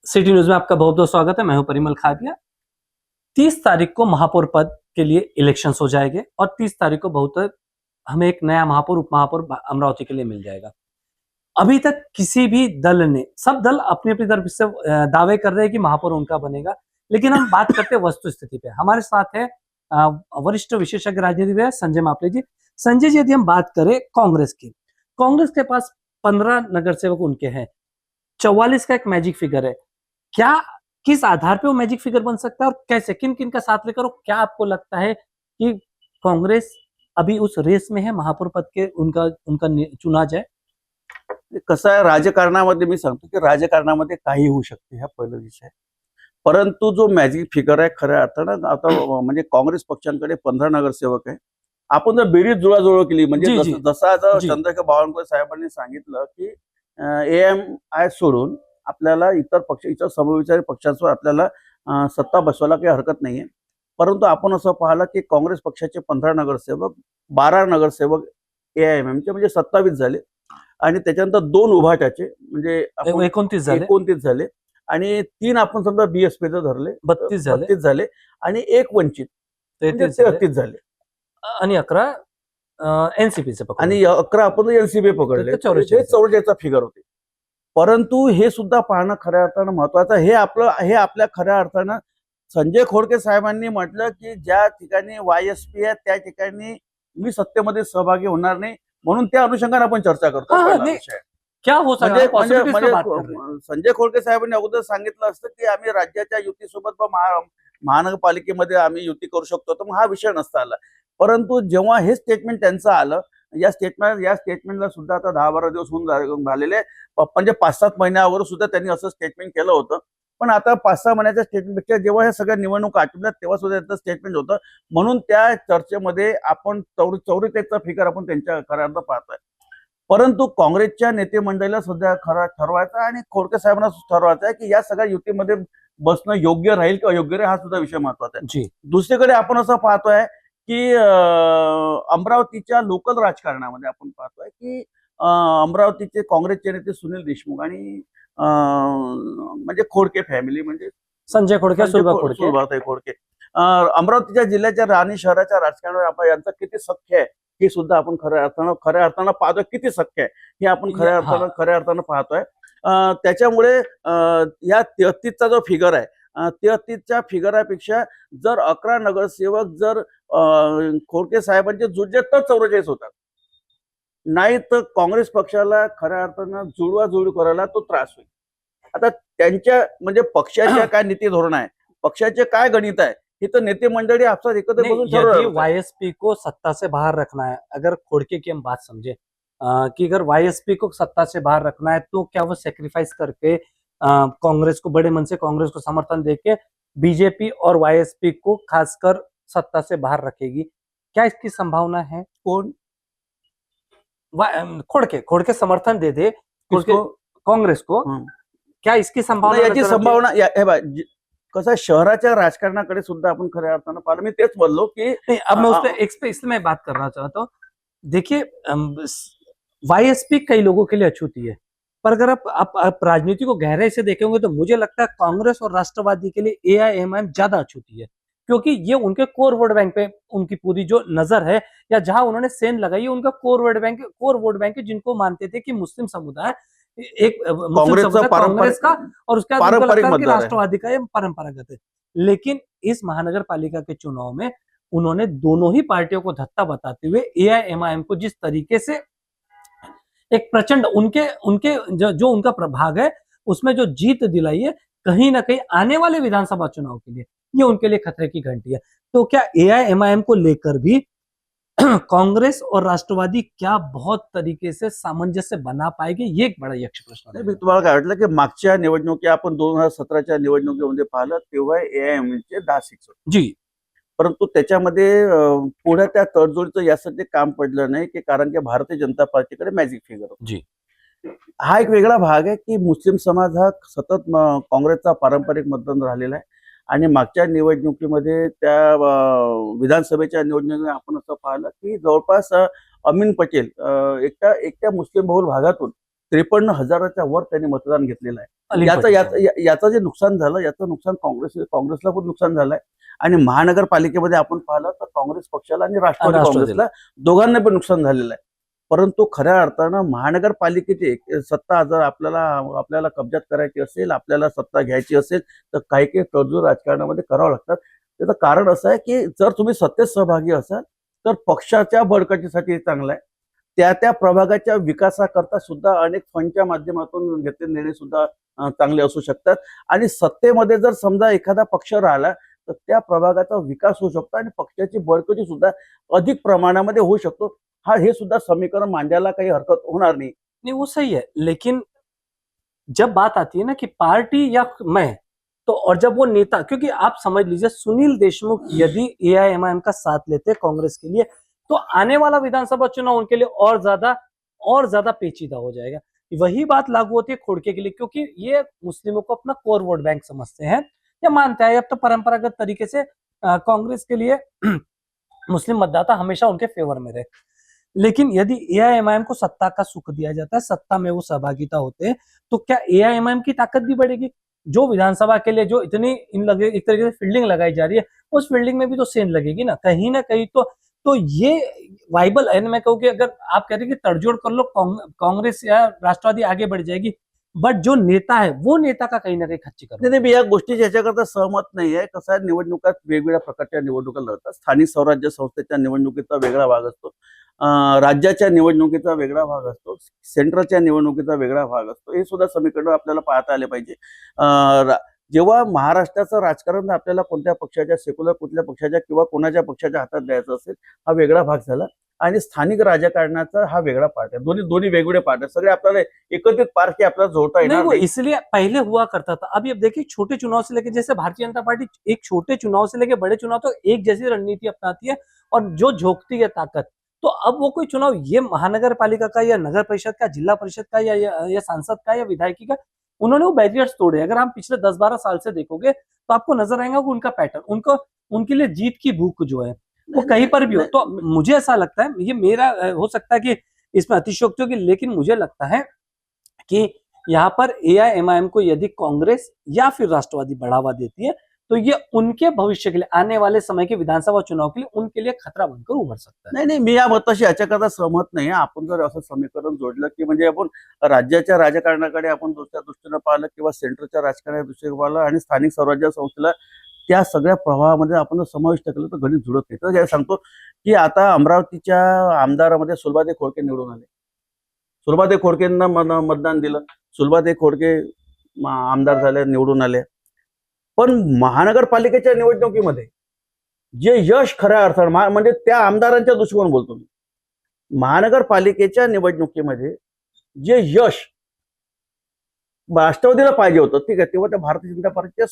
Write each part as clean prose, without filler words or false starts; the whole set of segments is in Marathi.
सिटी न्यूज में आपका बहुत बहुत स्वागत है। मैं हूं परिमल खादिया। 30 तारीख को महापौर पद के लिए इलेक्शंस हो जाएंगे और 30 तारीख को बहुत हमें एक नया महापौर उप महापौर अमरावती के लिए मिल जाएगा। अभी तक किसी भी दल ने, सब दल अपनी अपनी तरफ से दावे कर रहे हैं कि महापौर उनका बनेगा, लेकिन हम बात करते हैं वस्तु स्थिति पे। हमारे साथ है वरिष्ठ विशेषज्ञ राजनीतिविद संजय मापले जी। संजय जी, यदि हम बात करें कांग्रेस की, कांग्रेस के पास 15 नगर सेवक उनके हैं, 44 का एक मैजिक फिगर है। क्या, किस आधार पे वो मैजिक फिगर बन सकता है और कैसे, किन किन का साथ लेकर, और क्या आपको लगता है कि कांग्रेस अभी उस रेस में है महापौर पद के, उनका उनका चुना जाए? कसं आहे, राजकारणामध्ये मी सांगतो की राजकारणामध्ये काही होऊ शकते, हा पहिला विषय. परंतु जो मॅजिक फिगर आहे खऱ्या अर्थानं आता म्हणजे काँग्रेस पक्षांकडे 15 नगरसेवक आहे. आपण जर बेरीज जुळाजुळव केली म्हणजे जसं आता चंद्रकांत बावनकुळे साहेबांनी सांगितलं की AMI सोडून आपल्याला इतर पक्ष, इतर समविचारी पक्षांवर आपल्याला सत्ता बसवायला काही हरकत नाहीये. परंतु आपण असं पाहिलं की काँग्रेस पक्षाचे 15 नगरसेवक, 12 नगरसेवक AIMMचे म्हणजे 27 झाले आणि त्याच्यानंतर 2 उभाटाचे म्हणजे 29 झाले आणि 3 आपण समजा BSPचे धरले 32 झाले आणि 1 वंचित 33 झाले आणि 11 NCPचे आणि 11 आपण NCP पकडले. 44चा फिगर होते. परंतु हे सुद्धा पाहणं खऱ्या अर्थानं महत्वाचं. हे आपल्या खऱ्या अर्थानं संजय खोडके साहेबांनी म्हटलं की ज्या ठिकाणी YSP आहे त्या ठिकाणी मी सत्तेमध्ये सहभागी होणार नाही, म्हणून त्या अनुषंगाने आपण चर्चा करतो. क्या हो संजय खोडके साहेबांनी अगोदर सांगितलं असतं की आम्ही राज्याच्या युतीसोबत महानगरपालिकेमध्ये आम्ही युती करू शकतो, तर मग हा विषय नसता आला. परंतु जेव्हा हे स्टेटमेंट त्यांचं आलं, या स्टेटमेंटला सुद्धा आता 10-12 दिवस होऊन झालेले, म्हणजे 5-7 महिन्यावर सुद्धा त्यांनी असं स्टेटमेंट केलं होतं. पण आता 5-6 महिन्याच्या स्टेटमेंटपेक्षा जेव्हा ह्या सगळ्या निवडणूक आटोपल्यात तेव्हा सुद्धा त्यांचं स्टेटमेंट होतं. म्हणून त्या चर्चेमध्ये आपण 44चा फिगर आपण त्यांच्या खऱ्या अर्थ पाहतोय. परंतु काँग्रेसच्या नेते मंडळीला सुद्धा खरं ठरवायचं आणि खोडके साहेबांना ठरवायचं आहे की या सगळ्या युतीमध्ये बसणं योग्य राहील किंवा योग्य राहील, हा सुद्धा विषय महत्वाचा आहे. दुसरीकडे आपण असं पाहतोय की अमरावतीच्या लोकल राजकारणामध्ये आपण पाहतोय की अमरावतीचे काँग्रेसचे नेते सुनील देशमुख आणि म्हणजे खोडके फॅमिली, म्हणजे संजय खोडके, सुभाताई खोडके, अमरावतीच्या जिल्ह्याच्या राणी शहराच्या राजकारणावर यांचं किती सख्य आहे हे सुद्धा आपण खऱ्या अर्थानं पाहतोय. किती सख्य आहे हे आपण खऱ्या अर्थानं पाहतोय. त्याच्यामुळे या 33चा जो फिगर आहे, 33च्या फिगरापेक्षा जर 11 नगरसेवक जर खोडके साहेबांचे जुळले तर 44 होतात. नाही तर काँग्रेस पक्षाला खऱ्या अर्थानं जुळवाजुळव करायला तो त्रास होईल. आता त्यांच्या म्हणजे पक्षाच्या काय नीती धोरण आहे, पक्षाचे काय गणित आहे, ये तो नेता मंडली आपसा एकत्र बसून ठरव रहे हैं। YSP को सत्ता से बाहर रखना है, अगर खोड़के की हम बात समझे कि अगर YSP को सत्ता से बाहर रखना है तो क्या वो सेक्रीफाइस करके कांग्रेस को, बड़े मन से कांग्रेस को समर्थन देके बीजेपी और YSP को खासकर सत्ता से बाहर रखेगी? क्या इसकी संभावना है? कौन खोड़के समर्थन दे दे कांग्रेस को, क्या इसकी संभावना? याची संभावना कसं शहराच्या राजकारणाकडे सुद्धा आपण खऱ्या अर्थानं पाहिलं. मी तेच बोललो की अब मैं उसपे इसलिए बात करना चाहता हूँ. देखिए, YSP कई लोगों के लिए अछूती है, पर अगर आप राजनीति को गहराई से देखेंगे तो मुझे लगता है कांग्रेस और राष्ट्रवादी के लिए AIMIM ज्यादा अछूती है, क्योंकि ये उनके कोर वोट बैंक पे उनकी पूरी जो नजर है, या जहां उन्होंने सेन लगाई है, उनका कोर वोट बैंक है, जिनको मानते थे कि मुस्लिम समुदाय एक कांग्रेस का और उसके बाद राष्ट्रवादी का, ये परंपरागत है. लेकिन इस महानगर पालिका के चुनाव में उन्होंने दोनों ही पार्टियों को धत्ता बताते हुए AIMIM को जिस तरीके से एक प्रचंड उनके जो उनका प्रभाग है उसमें जो जीत दिलाई है, कहीं ना कहीं आने वाले विधानसभा चुनाव के लिए ये उनके लिए खतरे की घंटी है. तो क्या AIMIM को लेकर भी कांग्रेस और राष्ट्रवादी क्या बहुत तरीके से सामंजस्य बना पाएगी? ये एक बड़ा यक्ष प्रश्न है. मी तुम्हाला काय वाटलं की मागच्या निवडणुकी आपण 2017च्या निवडणुकीमध्ये पाहिलं तेव्हा AIMIMचे 10 सीट्स होते जी, परंतु त्याच्यामध्ये पुढे त्या तडजोडीचं यासाठी काम पडलं नाही की कारण की भारतीय जनता पार्टीकडे मॅजिक फिगर होती. जी, हा एक वेगळा भाग आहे की मुस्लिम समाज हा सतत काँग्रेसचा पारंपरिक मतदान राहिलेला आहे आणि मागच्या निवडणुकीमध्ये त्या विधानसभेच्या निवडणुकीमध्ये आपण असं पाहिलं की जवळपास अमीन पटेल एकट्या मुस्लिम बहुल भागातून 53,000च्या वर त्यांनी मतदान घेतलेलं आहे. अलीकडे. याचं जे नुकसान झालं, याचं नुकसान काँग्रेसला पण नुकसान झालंय. आणि महानगरपालिकेमध्ये आपण पाहिलं तर काँग्रेस पक्षाला आणि राष्ट्रवादी राष्ट्रवादीला. काँग्रेसला दोघांना पण नुकसान झालेलं आहे. परंतु खऱ्या अर्थानं महानगरपालिकेची सत्ता जर आपल्याला कब्जात करायची असेल, आपल्याला सत्ता घ्यायची असेल, तर काही काही तडजोड राजकारणामध्ये करावं लागतात. त्याचं कारण असं आहे की जर तुम्ही सत्तेत सहभागी असाल तर पक्षाच्या बळकटीसाठी हे चांगलं आहे. त्या प्रभागाच्या विकासाकरता सुद्धा अनेक फंडच्या माध्यमातून घेतलेले निर्णय सुद्धा चांगले असू शकतात. आणि सत्तेमध्ये जर समजा एखादा पक्ष राहिला तर त्या प्रभागाचा विकास होऊ शकतो आणि पक्षाची बळकटी सुद्धा अधिक प्रमाणामध्ये होऊ शकतो. हे सुद्धा समीकरण मांडायला काही हरकत होणार नाही. नहीं वो सही है, लेकिन जब बात आती है ना कि पार्टी या मैं, तो और जब वो नेता, क्योंकि आप समझ लीजिए सुनील देशमुख यदि एआईएमआईएम का साथ लेते कांग्रेस के लिए तो आने वाला विधानसभा चुनाव उनके लिए और ज्यादा पेचीदा हो जाएगा। वही बात लागू होती है खोड़के के लिए, क्योंकि ये मुस्लिमों को अपना कोर वोट बैंक समझते हैं या मानते हैं। अब तो परंपरागत तरीके से कांग्रेस के लिए मुस्लिम मतदाता हमेशा उनके फेवर में रहे। लेकिन यदि एआईएमआईएम को सत्ता का सुख दिया जाता है, सत्ता में वो सहभागिता होते हैं, तो क्या एआईएमआईएम की ताकत भी बढ़ेगी? जो विधानसभा के लिए जो इतनी एक तरीके से फील्डिंग लगाई जा रही है, उस फील्डिंग में भी तो सेंध लगेगी ना कहीं तो ये वाइबल है। मैं कहूँ कि अगर आप कह रहे हैं कि तड़जोड़ कर लो, कांग्रेस या राष्ट्रवादी आगे बढ़ जाएगी, बट जो नेता है वो नेता का काही ना काही खच्चीकरण. नाही, मी या गोष्टीच्या ह्याच्याकरता सहमत नाही आहे. कसं आहे, निवडणुकात वेगवेगळ्या प्रकारच्या निवडणुका लढतात. स्थानिक स्वराज्य संस्थेच्या निवडणुकीचा वेगळा भाग असतो, राज्याच्या निवडणुकीचा वेगळा भाग असतो, सेंट्रलच्या निवडणुकीचा वेगळा भाग असतो. हे सुद्धा समीकरण आपल्याला पाहता आले पाहिजे. जेव्हा महाराष्ट्राचं राजकारण आपल्याला कोणत्या पक्षाच्या, सेक्युलर कुठल्या पक्षाच्या किंवा कोणाच्या पक्षाच्या हातात द्यायचं असेल, हा वेगळा भाग झाला. आणि स्थानिक राजकारणाचा हा वेगळा पार्ट आहे. दोन्ही वेगवेगळे पार्ट आहे. सगळे आपल्याला एकत्रित पार्ट आपल्याला जोडता येणार नहीं, वो नाही. इसलिए पहले हुआ करता था। अभी अब देखिए छोटे चुनाव से लेके, जैसे भारतीय जनता पार्टी एक छोटे चुनाव से लेके बड़े चुनाव तक एक जैसी रणनीति अपनाती है और जो झोंकती है ताकत, तो अब वो कोई चुनाव, ये महानगर पालिका का या नगर परिषद का, जिला परिषद का या सांसद का या विधायकी का, उन्होंने वो बैरियर्स तोड़े। अगर हम पिछले 10-12 साल से देखोगे तो आपको नजर आएगा कि उनका पैटर्न, उनके लिए जीत की भूख जो है वो कहीं पर भी हो। तो मुझे ऐसा लगता है, ये मेरा हो सकता है कि इसमें अतिशयोक्ति होगी, लेकिन मुझे लगता है कि यहाँ पर एआईएमआईएम को यदि कांग्रेस या फिर राष्ट्रवादी बढ़ावा देती है तो ये उनके भविष्य के लिए, आने वाले समय के विधानसभा चुनाव के लिए उनके लिए खतरा बनकर उभर सकता है. नाही, मी या मताशी याच्याकरता सहमत नाही. आपण जर असं समीकरण जोडलं की म्हणजे आपण राज्याच्या राजकारणाकडे आपण दुसऱ्या दृष्टीनं पाहिलं किंवा सेंट्रलच्या राजकारणाच्या दृष्टीने पाहिलं आणि स्थानिक स्वराज्य संस्थेला त्या सगळ्या प्रभावामध्ये आपण समाविष्ट केलं तर गणित जुळत नाही. तर सांगतो की आता अमरावतीच्या आमदारामध्ये सुलभादेवी खोडके निवडून आले. सुलभादेवी खोडकेंना मतदान दिलं. सुलभादेवी खोडके आमदार झाले, निवडून आले. पण महानगरपालिकेच्या निवडणुकीमध्ये जे यश खऱ्या अर्थानं म्हणजे त्या आमदारांच्या दृष्टिकोन बोलतो मी, महानगरपालिकेच्या निवडणुकीमध्ये जे यश राष्ट्रवादीला पाहिजे होतं, ठीक आहे, तेव्हा त्या भारतीय जनता पार्टीचे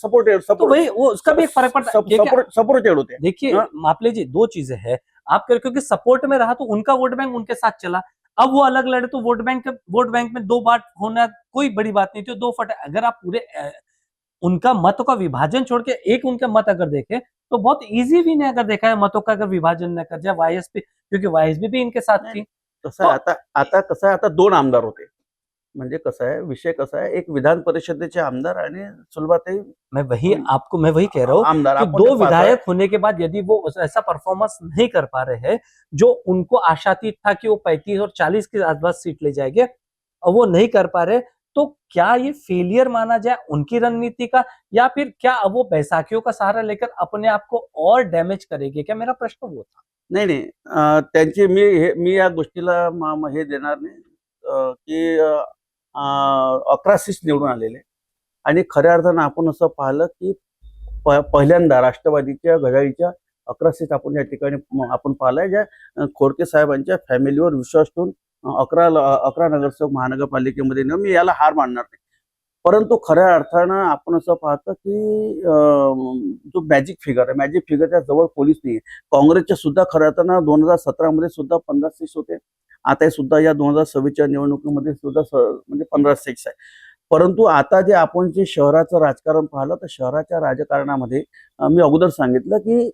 तो वही वो उसका भी एक फर्क पड़ता है. सपोर्टेड होते. देखिए आप लीजिए, दो चीजें हैं. आप क्योंकि सपोर्ट में रहा तो उनका वोट बैंक उनके साथ चला. अब वो अलग लड़े तो वोट बैंक में दो बात होना कोई बड़ी बात नहीं थी. दो फट, अगर आप पूरे उनका मत का विभाजन छोड़ के एक उनके मत अगर देखें तो बहुत इजी भी नहीं, अगर देखा है मतों का अगर विभाजन न कर जाए वाईएसपी, क्योंकि वाईएसपी भी इनके साथ थी. कसं आहे, आता कसं आहे, आता दोन आमदार होते. म्हणजे कसं आहे, विषय कसा आहे, एक विधान परिषदेचे आमदार आणि सुलभाताई, मैं वही कह रहा हूँ आमदार कि दो विधायक होने के बाद यदि वो ऐसा परफॉर्मेंस नहीं कर पा रहे हैं जो उनको आशातीत था कि वो 35 और 40 के आसपास सीट ले जाएंगे, और वो नहीं कर पा रहे, तो क्या ये फेलियर माना जाए उनकी रणनीति का, या फिर क्या वो बैसाखियों का सहारा लेकर अपने आप को और डैमेज करेंगे? क्या, मेरा प्रश्न वो था. नाही, त्यांची मी या गोष्टीला हे देणार नाही की 11 सीट्स निवडून आलेले. आणि खऱ्या अर्थानं आपण असं पाहिलं की पहिल्यांदा राष्ट्रवादीच्या घड्याळीच्या 11 सीट आपण या ठिकाणी आपण पाहिलंय, ज्या खोडके साहेबांच्या फॅमिलीवर विश्वास ठेवून 11 नगरसेवक महानगरपालिकेमध्ये नेऊन मी याला हार मानणार नाही. परंतु खऱ्या अर्थानं आपण असं पाहतो की जो मॅजिक फिगरच्या जवळ पोलीस नाही. काँग्रेसच्या सुद्धा खऱ्या अर्थानं 2017 मध्ये सुद्धा 15 सीट्स होते. आता सुद्धा या 2026च्या निवडणुकीमध्ये सुद्धा म्हणजे 15 सीट्स आहे. परंतु आता जे आपण जे शहराचं राजकारण पाहिलं, तर शहराच्या राजकारणामध्ये मी अगोदर सांगितलं की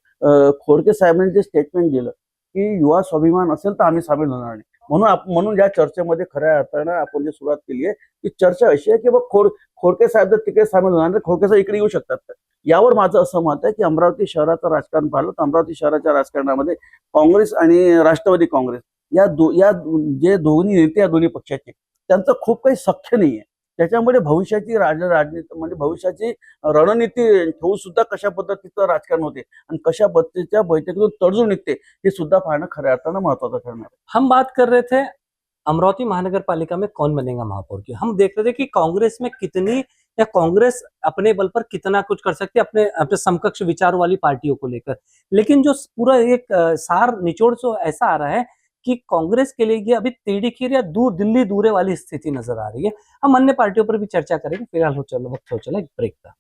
खोडके साहेबांनी जे स्टेटमेंट दिलं की युवा स्वाभिमान असेल तर आम्ही सामील होणार नाही. म्हणून या चर्चेमध्ये खऱ्या अर्थानं आपण जी सुरुवात केली आहे ती चर्चा अशी आहे की खोडके साहेब जर तिकडे सामील होणार तर खोडके साहेब इकडे येऊ शकतात का? यावर माझं असं मत आहे की अमरावती शहराचं राजकारण पाहिलं तर अमरावती शहराच्या राजकारणामध्ये काँग्रेस आणि राष्ट्रवादी काँग्रेस या जे दोन्ही नेते या दोन्ही पक्षाचे त्यांचं खूप काही सख्य नाहीये. त्याच्यामुळे भविष्याची राजनीती म्हणजे भविष्याची रणनीती ठेवून सुद्धा कशा पद्धतीचं राजकारण होते आणि कशा पद्धतीच्या बैठकीतून तडजोड निघते हे सुद्धा पाहणं खऱ्या अर्थानं महत्वाचं ठरणार आहे. हम बात कर रहे थे अमरावती महानगर पालिका में कौन बनेगा महापौर की। हम देख रहे थे कि कांग्रेस में कितनी या कांग्रेस अपने बल पर कितना कुछ कर सकती है अपने अपने समकक्ष विचारों वाली पार्टियों को लेकर, लेकिन जो पूरा एक सार निचोड़ तो ऐसा आ रहा है कि कांग्रेस के लिए ये अभी टेढ़ी खीर या दूर दिल्ली दूरे वाली स्थिति नजर आ रही है। हम अन्य पार्टियों पर भी चर्चा करेंगे, फिलहाल वक्त हो चला एक ब्रेक का।